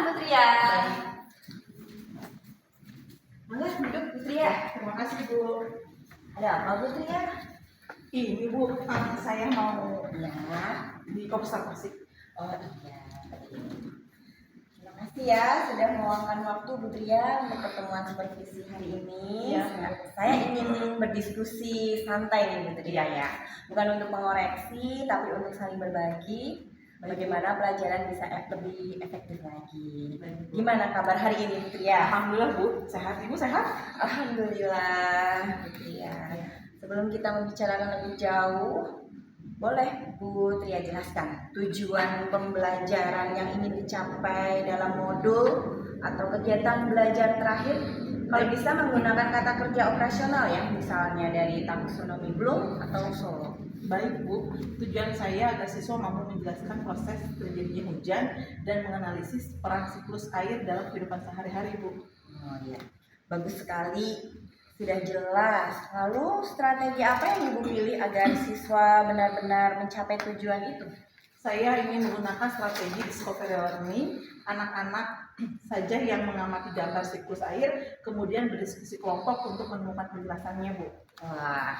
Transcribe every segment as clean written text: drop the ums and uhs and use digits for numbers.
Bu Tria. Baik. Mangga duduk Bu Tria. Terima kasih Bu. Ada apa Bu Tria? Ini Bu, saya mau Ya. diobservasi. Oh iya. Terima kasih ya sudah meluangkan waktu Bu Tria untuk pertemuan supervisi hari ini. Iya. Saya ingin berdiskusi santai nih Bu Tria ya. Bukan untuk mengoreksi tapi untuk saling berbagi bagaimana pelajaran bisa lebih efektif lagi. Gimana kabar hari ini Bu Tria? Alhamdulillah Bu, sehat. Ibu sehat? Alhamdulillah Bu Tria. Sebelum kita membicarakan lebih jauh, boleh Bu Tria jelaskan tujuan pembelajaran yang ingin dicapai dalam modul atau kegiatan belajar terakhir? Kalau bisa menggunakan kata kerja operasional ya, misalnya dari taksonomi Bloom atau Solo. Baik Bu, tujuan saya agar siswa mampu menjelaskan proses terjadinya hujan dan menganalisis peran siklus air dalam kehidupan sehari-hari Bu. Oh iya, bagus sekali. Sudah jelas. Lalu strategi apa yang Ibu pilih agar siswa benar-benar mencapai tujuan itu? Saya ingin menggunakan strategi discovery learning, anak-anak saja yang mengamati gambar siklus air, kemudian berdiskusi kelompok untuk menemukan penjelasannya Bu. Wah,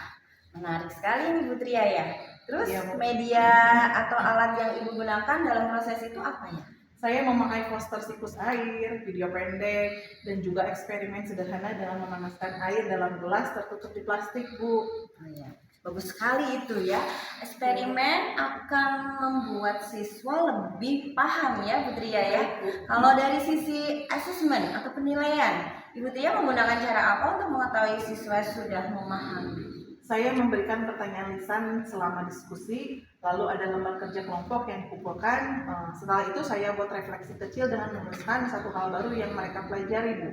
menarik sekali nih Bu Tria ya. Terus Iya, Bu. media atau alat yang Ibu gunakan dalam proses itu apa ya? Saya memakai poster siklus air, video pendek, dan juga eksperimen sederhana dengan memanaskan air dalam gelas tertutup di plastik, Bu. Oh iya, bagus sekali itu ya. Eksperimen akan membuat siswa lebih paham ya Bu Tria ya. Kalau dari sisi asesmen atau penilaian, Ibu Tria menggunakan cara apa untuk mengetahui siswa sudah memahami? Saya memberikan pertanyaan lisan selama diskusi, lalu ada lembar kerja kelompok yang dikumpulkan. Setelah itu saya buat refleksi kecil dengan menuliskan satu hal baru yang mereka pelajari, Bu.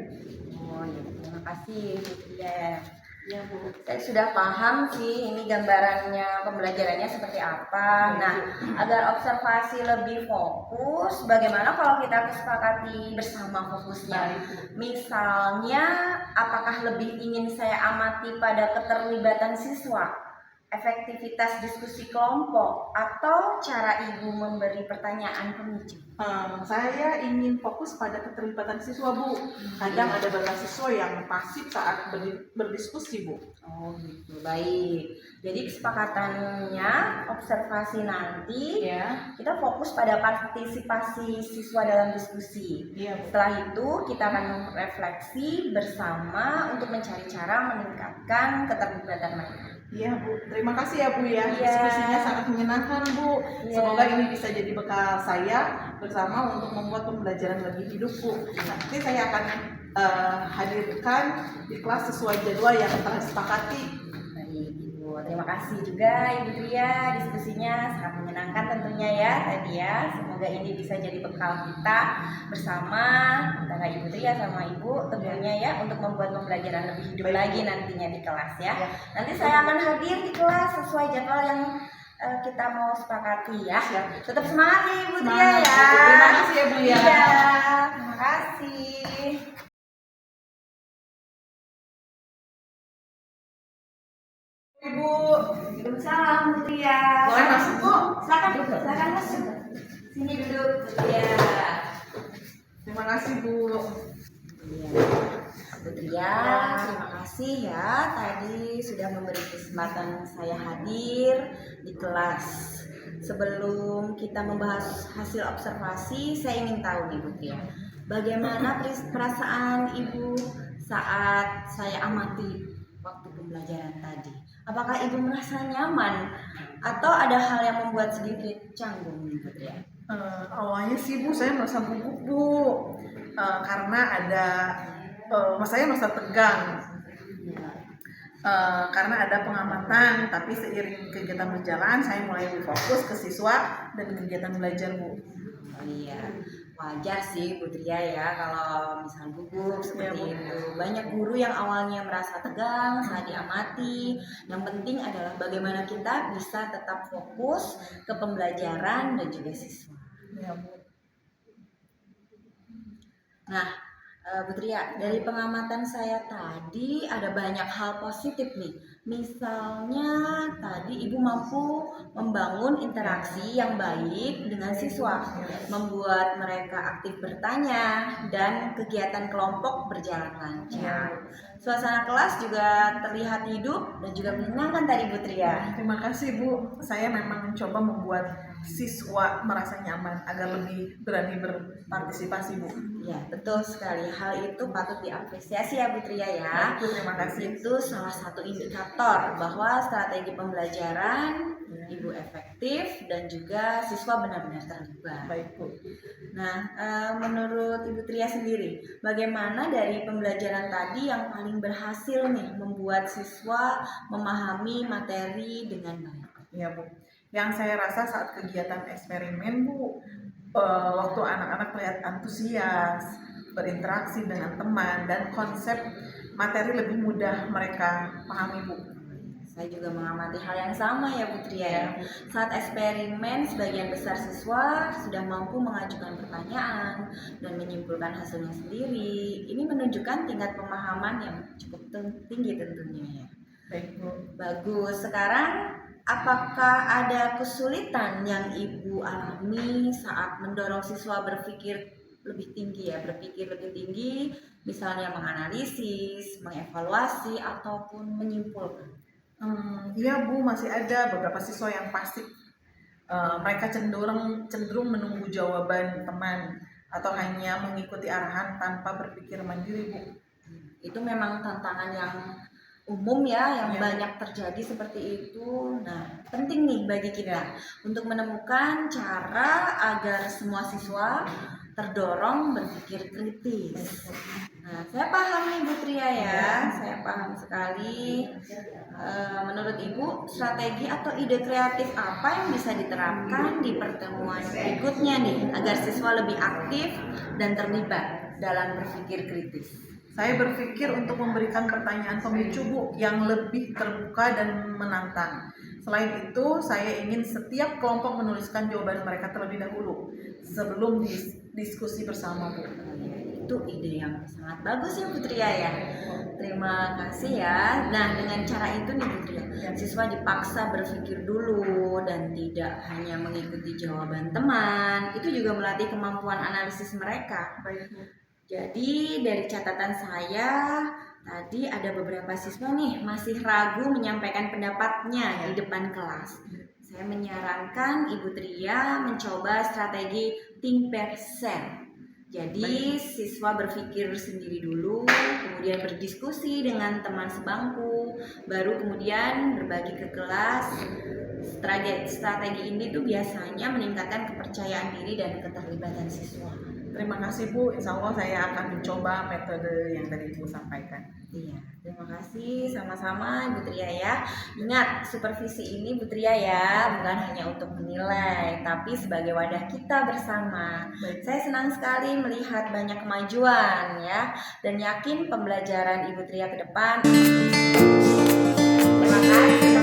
Oh iya, terima kasih Bu Tria. Ya, Bu. Saya sudah paham sih ini gambarannya pembelajarannya seperti apa. Nah, agar observasi lebih fokus, bagaimana kalau kita kesepakati bersama fokusnya? Baik, Bu. Misalnya, apakah lebih ingin saya amati pada keterlibatan siswa, efektivitas diskusi kelompok, atau cara Ibu memberi pertanyaan pemicu? Saya ingin fokus pada keterlibatan siswa, Bu. Kadang ada beberapa siswa yang pasif saat berdiskusi, Bu. Oh gitu, baik. Jadi kesepakatannya observasi nanti Ya, kita fokus pada partisipasi siswa dalam diskusi. iya, Bu. Setelah itu kita akan refleksi bersama untuk mencari cara meningkatkan keterlibatan mereka. Iya Bu, terima kasih ya Bu ya. Iya. Diskusinya sangat menyenangkan Bu. Iya. Semoga ini bisa jadi bekal saya bersama untuk membuat pembelajaran lebih hidup Bu. Nanti saya akan hadirkan di kelas sesuai jadwal yang telah disepakati. Baik Ibu, terima kasih juga Ibu Tria, diskusinya sangat menyenangkan tentunya ya tadi ya. Semoga ini bisa jadi bekal kita bersama antara Ibu Tria sama Ibu tentunya ya untuk membuat pembelajaran lebih hidup Baik, lagi Bu. nantinya di kelas ya. Ya. Nanti saya akan hadir di kelas sesuai jadwal yang kita mau sepakati ya. Siap. Tetap semangat nih Ibu Tria Semangat, ya. Bu. Terima kasih ya Bu ya. Iya, terima kasih. Ibu, Waalaikumsalam Bu Tria. boleh masuk Bu? Silakan masuk. Sini duduk Bu Tria. Terima kasih Bu. Iya. Bu Tria, terima kasih ya tadi sudah memberi kesempatan saya hadir di kelas. Sebelum kita membahas hasil observasi, saya ingin tahu nih Bu Tria, bagaimana perasaan Ibu saat saya amati waktu pembelajaran tadi? Apakah Ibu merasa nyaman atau ada hal yang membuat sedikit canggung nih Bu Tria? Awalnya sih Bu, saya merasa gugup Bu, karena ada saya merasa tegang. Karena ada pengamatan, tapi seiring kegiatan berjalan saya mulai lebih fokus ke siswa dan kegiatan belajar Bu. Oh iya, wajar sih Bu Tria ya kalau misal gugup seperti Bu. itu. Banyak guru yang awalnya merasa tegang saat diamati. Yang penting adalah bagaimana kita bisa tetap fokus ke pembelajaran dan juga siswa. Ya Bu. Nah, Bu Tria, dari pengamatan saya tadi ada banyak hal positif nih. Misalnya tadi Ibu mampu membangun interaksi yang baik dengan siswa, membuat mereka aktif bertanya, dan kegiatan kelompok berjalan lancar. Suasana kelas juga terlihat hidup dan juga menyenangkan tadi Bu Tria. Terima kasih Bu, saya memang mencoba membuat siswa merasa nyaman agar lebih berani berpartisipasi Bu. Ya, betul sekali. Hal itu patut diapresiasi ya Bu Tria ya. Bu, terima kasih. Itu salah satu indikator bahwa strategi pembelajaran Ibu efektif dan juga siswa benar-benar terlibat. Baik Bu. Nah, menurut Ibu Tria sendiri, bagaimana dari pembelajaran tadi yang paling berhasil nih membuat siswa memahami materi dengan baik? Ya Bu, yang saya rasa saat kegiatan eksperimen Bu, waktu anak-anak terlihat antusias, berinteraksi dengan teman, dan konsep materi lebih mudah mereka pahami Bu. Saya juga mengamati hal yang sama ya Bu Tria ya. Saat eksperimen, sebagian besar siswa sudah mampu mengajukan pertanyaan dan menyimpulkan hasilnya sendiri. Ini menunjukkan tingkat pemahaman yang cukup tinggi tentunya ya. Baik Bu. Bagus. Sekarang, apakah ada kesulitan yang Ibu alami saat mendorong siswa berpikir lebih tinggi ya, berpikir lebih tinggi, misalnya menganalisis, mengevaluasi, ataupun menyimpulkan? Iya Bu, masih ada beberapa siswa yang pasti mereka cenderung menunggu jawaban teman atau hanya mengikuti arahan tanpa berpikir mandiri Bu. Itu memang tantangan yang umum ya, yang Ya. banyak terjadi seperti itu. Nah, penting nih bagi kita untuk menemukan cara agar semua siswa terdorong berpikir kritis. Nah, saya paham nih Bu Tria ya, saya paham sekali. Menurut Ibu, strategi atau ide kreatif apa yang bisa diterapkan di pertemuan berikutnya nih agar siswa lebih aktif dan terlibat dalam berpikir kritis? Saya berpikir untuk memberikan pertanyaan pemicu Bu yang lebih terbuka dan menantang. Selain itu, saya ingin setiap kelompok menuliskan jawaban mereka terlebih dahulu sebelum diskusi bersama Bu. Itu ide yang sangat bagus ya Bu Tria ya. Terima kasih ya. Nah, dengan cara itu nih Bu Tria, siswa dipaksa berpikir dulu dan tidak hanya mengikuti jawaban teman. Itu juga melatih kemampuan analisis mereka. Baik Bu. Jadi dari catatan saya tadi ada beberapa siswa nih masih ragu menyampaikan pendapatnya di depan kelas. Saya menyarankan Ibu Tria mencoba strategi think pair share. Jadi siswa berpikir sendiri dulu, kemudian berdiskusi dengan teman sebangku, baru kemudian berbagi ke kelas. Strategi ini tuh biasanya meningkatkan kepercayaan diri dan keterlibatan siswa. Terima kasih Bu, insya Allah saya akan mencoba metode yang tadi Ibu sampaikan. Iya, terima kasih sama-sama Bu Tria ya. Ingat, supervisi ini Bu Tria ya, bukan hanya untuk menilai, tapi sebagai wadah kita bersama. Saya senang sekali melihat banyak kemajuan ya, dan yakin pembelajaran Ibu Tria ke depan. Terima kasih.